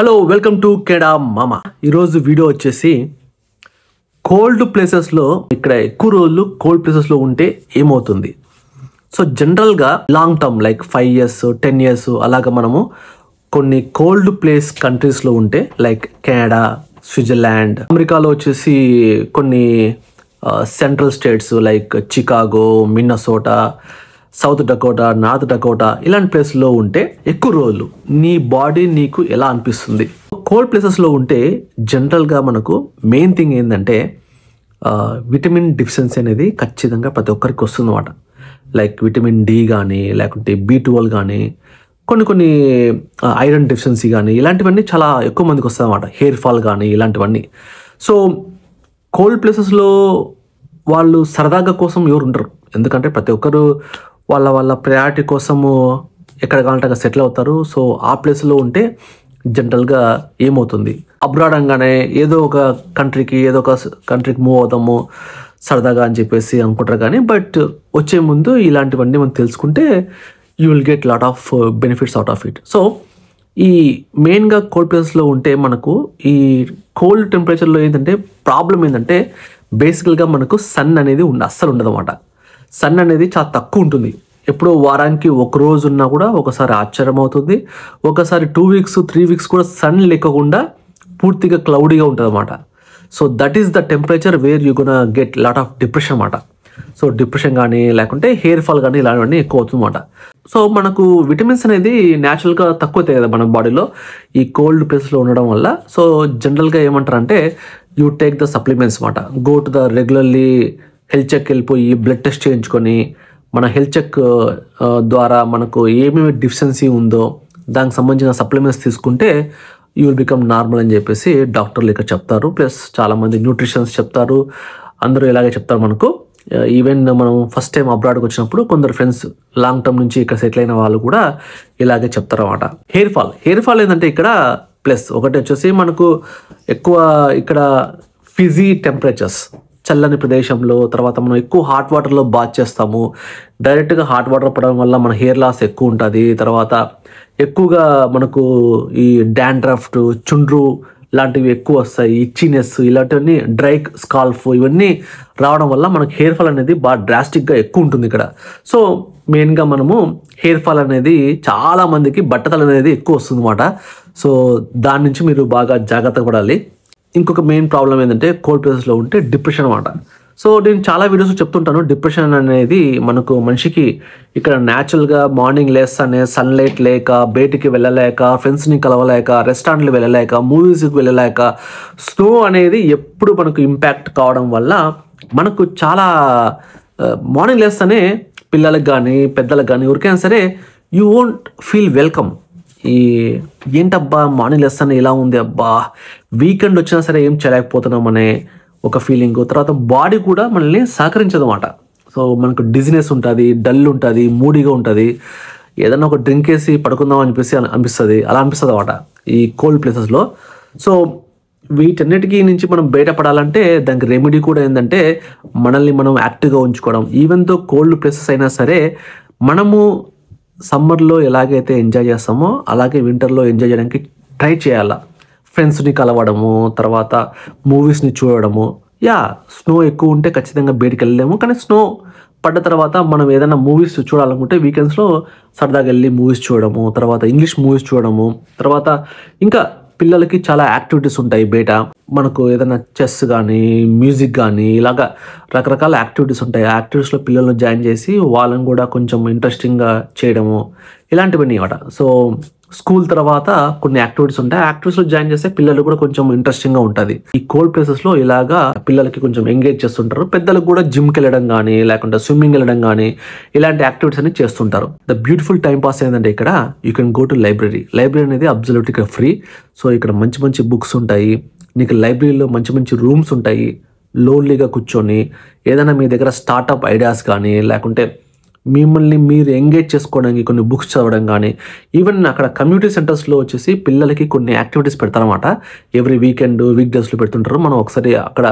Hello welcome to కేడా మామా. ఈరోజు video వచ్చేసి కోల్డ్ ప్లేసెస్లో ఇక్కడ ఎక్కువ రోజులు కోల్డ్ ప్లేసెస్లో ఉంటే ఏమవుతుంది. సో జనరల్గా long term like 5 years 10 years అలాగా మనము కొన్ని కోల్డ్ ప్లేస్ కంట్రీస్లో ఉంటే లైక్ కెనడా, స్విట్జర్లాండ్, అమెరికాలో వచ్చేసి కొన్ని central states like Chicago, Minnesota, south Dakota, north Dakota ఇలాంటి ప్లేస్లో ఉంటే ఎక్కువ రోజులు నీ బాడీ నీకు ఎలా అనిపిస్తుంది. కోల్డ్ ప్లేసెస్లో ఉంటే జనరల్గా మనకు మెయిన్ థింగ్ ఏంటంటే విటమిన్ డిఫిషియన్సీ అనేది ఖచ్చితంగా ప్రతి ఒక్కరికి వస్తుందన్నమాట. లైక్ విటమిన్ డి కానీ లేకుంటే B12 కానీ కొన్ని ఐరన్ డెఫిషియన్సీ కానీ ఇలాంటివన్నీ చాలా ఎక్కువ మందికి వస్తుంది అన్నమాట. హెయిర్ ఫాల్ కానీ ఇలాంటివన్నీ. సో కోల్డ్ ప్లేసెస్లో వాళ్ళు సరదాగా కోసం ఎవరు ఉండరు, ఎందుకంటే ప్రతి ఒక్కరు వాళ్ళ ప్రయారిటీ కోసము ఎక్కడ కావాలంటే అక్కడ సెటిల్ అవుతారు. సో ఆ ప్లేస్లో ఉంటే జనరల్గా ఏమవుతుంది, అబ్రాడ్ అనగానే ఏదో ఒక కంట్రీకి మూవ్ అవుతాము సరదాగా అని చెప్పేసి అనుకుంటారు. కానీ బట్ వచ్చే ముందు ఇలాంటివన్నీ మనం తెలుసుకుంటే you will get lot of benefits out of it. So ఈ మెయిన్గా కోల్డ్ ప్లేసెస్లో ఉంటే మనకు ఈ కోల్డ్ టెంపరేచర్లో ఏంటంటే ప్రాబ్లం ఏంటంటే బేసికల్గా మనకు సన్ అనేది అస్సలు ఉండదు అన్నమాట. సన్ అనేది చాలా తక్కువ ఉంటుంది. ఎప్పుడో వారానికి ఒక రోజు ఉన్నా కూడా ఒకసారి ఆశ్చర్యం అవుతుంది, ఒకసారి 2 weeks 3 weeks కూడా సన్ లేకుండా పూర్తిగా క్లౌడీగా ఉంటుంది అన్నమాట. So that is the temperature where you gonna get lot of depression అన్నమాట. సో డిప్రెషన్ కానీ లేకుంటే హెయిర్ ఫాల్ కానీ ఇలాంటివన్నీ ఎక్కువ అవుతుంది అన్నమాట. సో మనకు విటమిన్స్ అనేది న్యాచురల్గా తక్కువ అవుతాయి కదా మన బాడీలో ఈ కోల్డ్ ప్లేస్లో ఉండడం వల్ల. సో జనరల్గా ఏమంటారంటే యూ టేక్ ద సప్లిమెంట్స్ అన్నమాట. Go to the regularly health check వెళ్ళిపోయి బ్లడ్ టెస్ట్ చేయించుకొని మన హెల్త్ చెక్ ద్వారా మనకు ఏమేమి డిఫిషియన్సీ ఉందో దానికి సంబంధించిన సప్లిమెంట్స్ తీసుకుంటే యూ విల్ బికమ్ నార్మల్ అని చెప్పేసి డాక్టర్లు ఇక్కడ చెప్తారు. ప్లస్ చాలామంది న్యూట్రిషన్స్ చెప్తారు, అందరూ ఇలాగే చెప్తారు మనకు. ఈవెన్ మనం ఫస్ట్ టైం అబ్రాడ్కి వచ్చినప్పుడు కొందరు ఫ్రెండ్స్ లాంగ్ టర్మ్ నుంచి ఇక్కడ సెటిల్ అయిన వాళ్ళు కూడా ఇలాగే చెప్తారు అన్నమాట. హెయిర్ ఫాల్ ఏంటంటే ఇక్కడ ప్లస్ ఒకటి వచ్చేసి మనకు ఎక్కువ ఇక్కడ ఫిజీ టెంపరేచర్స్, చల్లని ప్రదేశంలో, తర్వాత మనం ఎక్కువ హాట్ వాటర్లో బాత్ చేస్తాము. డైరెక్ట్గా హాట్ వాటర్ పడడం వల్ల మన హెయిర్ లాస్ ఎక్కువ ఉంటుంది. తర్వాత ఎక్కువగా మనకు ఈ డాండ్రఫ్, చుండ్రు లాంటివి ఎక్కువ వస్తాయి, ఇచ్చినెస్ ఇలాంటివన్నీ, డ్రై స్కాల్ఫ్ ఇవన్నీ రావడం వల్ల మనకు హెయిర్ ఫాల్ అనేది బాగా డ్రాస్టిక్గా ఎక్కువ ఉంటుంది ఇక్కడ. సో మెయిన్గా మనము హెయిర్ ఫాల్ అనేది చాలా మందికి బట్టతల అనేది ఎక్కువ వస్తుంది అన్నమాట. సో దాని నుంచి మీరు బాగా జాగ్రత్త పడాలి. ఇంకొక మెయిన్ ప్రాబ్లం ఏంటంటే కోల్డ్ ప్లేసెస్లో ఉంటే డిప్రెషన్ అన్నమాట. సో నేను చాలా వీడియోస్ చెప్తుంటాను, డిప్రెషన్ అనేది మనకు మనిషికి ఇక్కడ న్యాచురల్గా మార్నింగ్ లేస్తానే సన్లైట్ లేక, బయటికి వెళ్ళలేక, ఫ్రెండ్స్ని కలవలేక, రెస్టారెంట్లు వెళ్ళలేక, మూవీస్కి వెళ్ళలేక, స్నో అనేది ఎప్పుడు మనకు ఇంపాక్ట్ కావడం వల్ల మనకు చాలా మార్నింగ్ లేస్తానే పిల్లలకు కానీ పెద్దలకు కానీ ఎవరికైనా సరే యూ వోంట్ ఫీల్ వెల్కమ్. ఏంటబ్బా మార్నింగ్ లేస్తానే ఇలా ఉంది, అబ్బా వీకెండ్ వచ్చినా సరే ఏం చేయలేకపోతున్నాం అనే ఒక ఫీలింగ్. తర్వాత బాడీ కూడా మనల్ని సహకరించదు అన్నమాట. సో మనకు డిజినెస్ ఉంటుంది, డల్ ఉంటుంది, మూడీగా ఉంటుంది, ఏదన్నా ఒక డ్రింక్ వేసి పడుకుందాం అని చెప్పేసి అనిపిస్తుంది అన్నమాట ఈ కోల్డ్ ప్లేసెస్లో. సో వీటన్నిటికీ నుంచి మనం బయటపడాలంటే దానికి రెమెడీ కూడా ఏంటంటే మనల్ని మనం యాక్టివ్గా ఉంచుకోవడం. ఈవెన్ దో కోల్డ్ ప్లేసెస్ అయినా సరే మనము సమ్మర్లో ఎలాగైతే ఎంజాయ్ చేస్తామో అలాగే వింటర్లో ఎంజాయ్ చేయడానికి ట్రై చేయాలా. ఫ్రెండ్స్ని కలవడము, తర్వాత మూవీస్ని చూడడము. స్నో ఎక్కువ ఉంటే ఖచ్చితంగా బయటికి వెళ్ళలేము, కానీ స్నో పడ్డ తర్వాత మనం ఏదైనా మూవీస్ చూడాలనుకుంటే వీకెండ్స్లో సరదాగా వెళ్ళి మూవీస్ చూడడము, తర్వాత ఇంగ్లీష్ మూవీస్ చూడడము, తర్వాత ఇంకా పిల్లలకి చాలా యాక్టివిటీస్ ఉంటాయి బయట. మనకు ఏదైనా చెస్ కానీ మ్యూజిక్ కానీ ఇలాగా రకరకాల యాక్టివిటీస్ ఉంటాయి. ఆ యాక్టివిటీస్లో పిల్లలను జాయిన్ చేసి వాళ్ళని కూడా కొంచెం ఇంట్రెస్టింగ్గా చేయడము ఇలాంటివన్నీ అన్నమాట. సో స్కూల్ తర్వాత కొన్ని యాక్టివిటీస్ ఉంటాయి, యాక్టివిటీస్లో జాయిన్ చేస్తే పిల్లలు కూడా కొంచెం ఇంట్రెస్టింగ్గా ఉంటుంది. ఈ కోల్డ్ ప్లేసెస్లో ఇలాగా పిల్లలకి కొంచెం ఎంగేజ్ చేస్తుంటారు. పెద్దలకు కూడా జిమ్కి వెళ్ళడం కానీ లేకుంటే స్విమ్మింగ్ వెళ్ళడం కానీ ఇలాంటి యాక్టివిటీస్ అన్ని చేస్తుంటారు. ద బ్యూటిఫుల్ టైం పాస్ ఏంటంటే ఇక్కడ you can go to library అనేది అబ్సల్యూట్గా ఫ్రీ. సో ఇక్కడ మంచి బుక్స్ ఉంటాయి. నీకు లైబ్రరీలో మంచి రూమ్స్ ఉంటాయి. లోన్లీగా కూర్చొని ఏదైనా మీ దగ్గర స్టార్టప్ ఐడియాస్ కానీ లేకుంటే మిమ్మల్ని మీరు ఎంగేజ్ చేసుకోవడానికి కొన్ని బుక్స్ చదవడం కానీ, ఈవెన్ అక్కడ కమ్యూనిటీ సెంటర్స్లో వచ్చేసి పిల్లలకి కొన్ని యాక్టివిటీస్ పెడతారన్నమాట. ఎవ్రీ వీక్ డేస్లో పెడుతుంటారు. మనం ఒకసారి అక్కడ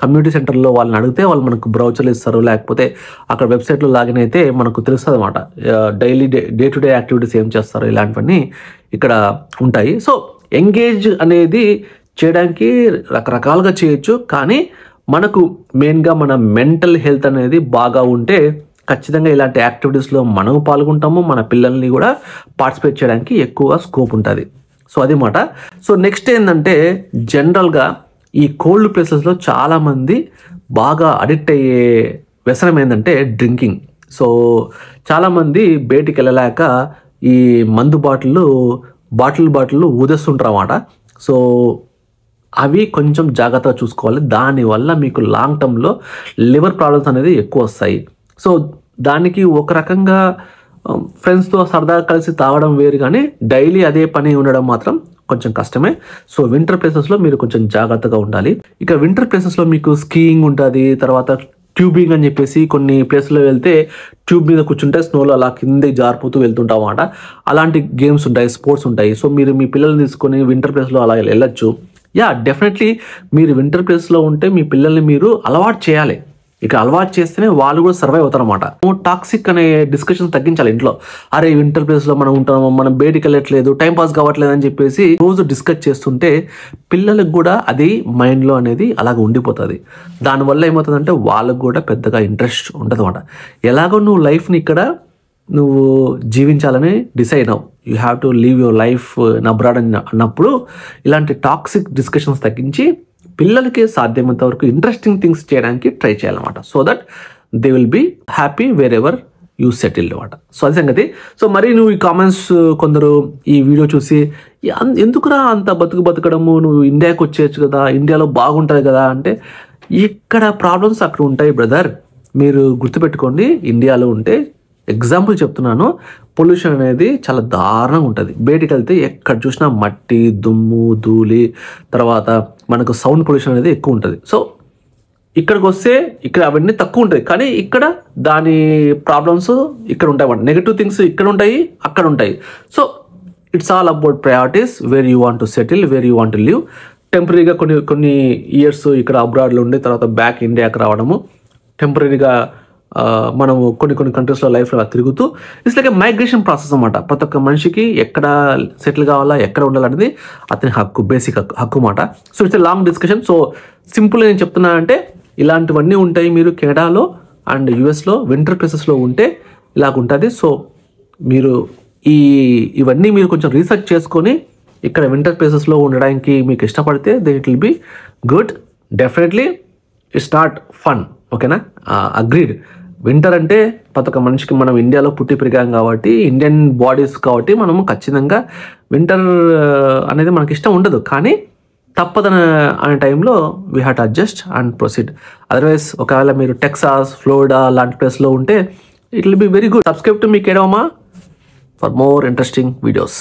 కమ్యూనిటీ సెంటర్లో వాళ్ళని అడిగితే వాళ్ళు మనకు బ్రౌచర్లు ఇస్తారు, లేకపోతే అక్కడ వెబ్సైట్లో లాగిన్ అయితే మనకు తెలుస్తుంది అన్నమాట. Daily day to day activities ఏం చేస్తారు ఇలాంటివన్నీ ఇక్కడ ఉంటాయి. సో ఎంగేజ్ అనేది చేయడానికి రకరకాలుగా చేయొచ్చు, కానీ మనకు మెయిన్గా మన మెంటల్ హెల్త్ అనేది బాగా ఉంటే ఖచ్చితంగా ఇలాంటి యాక్టివిటీస్లో మనం పాల్గొంటాము, మన పిల్లల్ని కూడా పార్టిసిపేట్ చేయడానికి ఎక్కువ స్కోప్ ఉంటుంది. సో అది మాట. సో నెక్స్ట్ ఏంటంటే జనరల్గా ఈ కోల్డ్ ప్లేసెస్లో చాలామంది బాగా అడిక్ట్ అయ్యే వ్యసనం ఏంటంటే డ్రింకింగ్. సో చాలామంది బయటికి వెళ్ళలేక ఈ మందు బాటిల్ ఊదేస్తుంటారు అన్నమాట. సో అవి కొంచెం జాగ్రత్తగా చూసుకోవాలి. దానివల్ల మీకు లాంగ్ టర్మ్లో లివర్ ప్రాబ్లమ్స్ అనేది ఎక్కువ వస్తాయి. సో దానికి ఒక రకంగా ఫ్రెండ్స్తో సరదాగా కలిసి తాగడం వేరు, కానీ డైలీ అదే పని ఉండడం మాత్రం కొంచెం కష్టమే. సో వింటర్ ప్లేసెస్లో మీరు కొంచెం జాగ్రత్తగా ఉండాలి. ఇక వింటర్ ప్లేసెస్లో మీకు స్కీయింగ్ ఉంటుంది, తర్వాత ట్యూబింగ్ అని చెప్పేసి కొన్ని ప్లేస్లో వెళ్తే ట్యూబ్ మీద కూర్చుంటే స్నోలో అలా కిందకి జారిపోతూ వెళ్తుంటాం అన్నమాట. అలాంటి గేమ్స్ ఉంటాయి, స్పోర్ట్స్ ఉంటాయి. సో మీరు మీ పిల్లల్ని తీసుకొని వింటర్ ప్లేస్లో అలా వెళ్ళొచ్చు. డెఫినెట్లీ మీరు వింటర్ ప్లేస్లో ఉంటే మీ పిల్లల్ని మీరు అలవాటు చేయాలి. ఇక అలవాటు చేస్తేనే వాళ్ళు కూడా సర్వైవ్ అవుతారు అనమాట. టాక్సిక్ అనే డిస్కషన్ తగ్గించాలి ఇంట్లో. అరే వింటర్ ప్లేస్లో మనం ఉంటాము, మనం బయటికి వెళ్ళట్లేదు, టైం పాస్ కావట్లేదు అని చెప్పేసి రోజు డిస్కస్ చేస్తుంటే పిల్లలకు కూడా అది మైండ్లో అనేది అలాగ ఉండిపోతుంది. దానివల్ల ఏమవుతుందంటే వాళ్ళకు కూడా పెద్దగా ఇంట్రెస్ట్ ఉండదు అనమాట. ఎలాగో నువ్వు లైఫ్ని ఇక్కడ నువ్వు జీవించాలని డిసైడ్ అవ్వు, you have to live your life in abroad అన్నప్పుడు ఇలాంటి టాక్సిక్ డిస్కషన్స్ తగ్గించి పిల్లలకి సాధ్యమైనంత వరకు ఇంట్రెస్టింగ్ థింగ్స్ చేయడానికి ట్రై చేయాలన్నమాట. So that they will be happy wherever you settled అనమాట. సో అది సంగతి. సో మరి నువ్వు ఈ కామెంట్స్ కొందరు ఈ వీడియో చూసి ఎందుకురా అంత బతకడము, నువ్వు ఇండియాకి వచ్చేయచ్చు కదా, ఇండియాలో బాగుంటుంది కదా అంటే, ఇక్కడ ప్రాబ్లమ్స్ అక్కడ ఉంటాయి బ్రదర్. మీరు గుర్తుపెట్టుకోండి, ఇండియాలో ఉంటే ఎగ్జాంపుల్ చెప్తున్నాను, పొల్యూషన్ అనేది చాలా దారుణంగా ఉంటుంది. బయటికి వెళ్తే ఎక్కడ చూసినా మట్టి, దుమ్ము, ధూళి, తర్వాత మనకు సౌండ్ పొల్యూషన్ అనేది ఎక్కువ ఉంటుంది. సో ఇక్కడికి వస్తే ఇక్కడ అవన్నీ తక్కువ ఉంటాయి, కానీ ఇక్కడ దాని ప్రాబ్లమ్స్ ఇక్కడ ఉంటాయి అన్నమాట. నెగిటివ్ థింగ్స్ ఇక్కడ ఉంటాయి, అక్కడ ఉంటాయి. So it's all about priorities, where you want to settle, where you want to live. టెంపరీగా కొన్ని ఇయర్స్ ఇక్కడ అబ్రాడ్లో ఉండి తర్వాత బ్యాక్ ఇండియాకి రావడము, టెంపరీగా మనము కొన్ని కంట్రీస్లో లైఫ్లో తిరుగుతూ ఇట్స్ లైక్ మైగ్రేషన్ ప్రాసెస్ అన్నమాట. ప్రతి ఒక్క మనిషికి ఎక్కడ సెటిల్ కావాలా, ఎక్కడ ఉండాలనేది అతని హక్కు, బేసిక్ హక్కు అన్నమాట. So it's a long discussion. So simple నేను చెప్తున్నానంటే ఇలాంటివన్నీ ఉంటాయి. మీరు కెనడాలో అండ్ యుఎస్లో వింటర్ ప్లేసెస్లో ఉంటే ఇలాగ ఉంటుంది. సో మీరు ఇవన్నీ మీరు కొంచెం రీసెర్చ్ చేసుకొని ఇక్కడ వింటర్ ప్లేసెస్లో ఉండడానికి మీకు ఇష్టపడితే then it will be good. Definitely it's not fun, ఓకేనా? అగ్రీడ్. వింటర్ అంటే ప్రతి ఒక్క మనిషికి, మనం ఇండియాలో పుట్టి పెరిగాం కాబట్టి, ఇండియన్ బాడీస్ కాబట్టి మనము ఖచ్చితంగా వింటర్ అనేది మనకి ఇష్టం ఉండదు, కానీ తప్పదనే టైంలో we have to adjust and proceed. Otherwise ఒకవేళ మీరు టెక్సాస్, ఫ్లోరిడా లాంటి ప్లేస్లో ఉంటే it will be very good. Subscribe to మీ కేడవమా ఫర్ మోర్ ఇంట్రెస్టింగ్ వీడియోస్.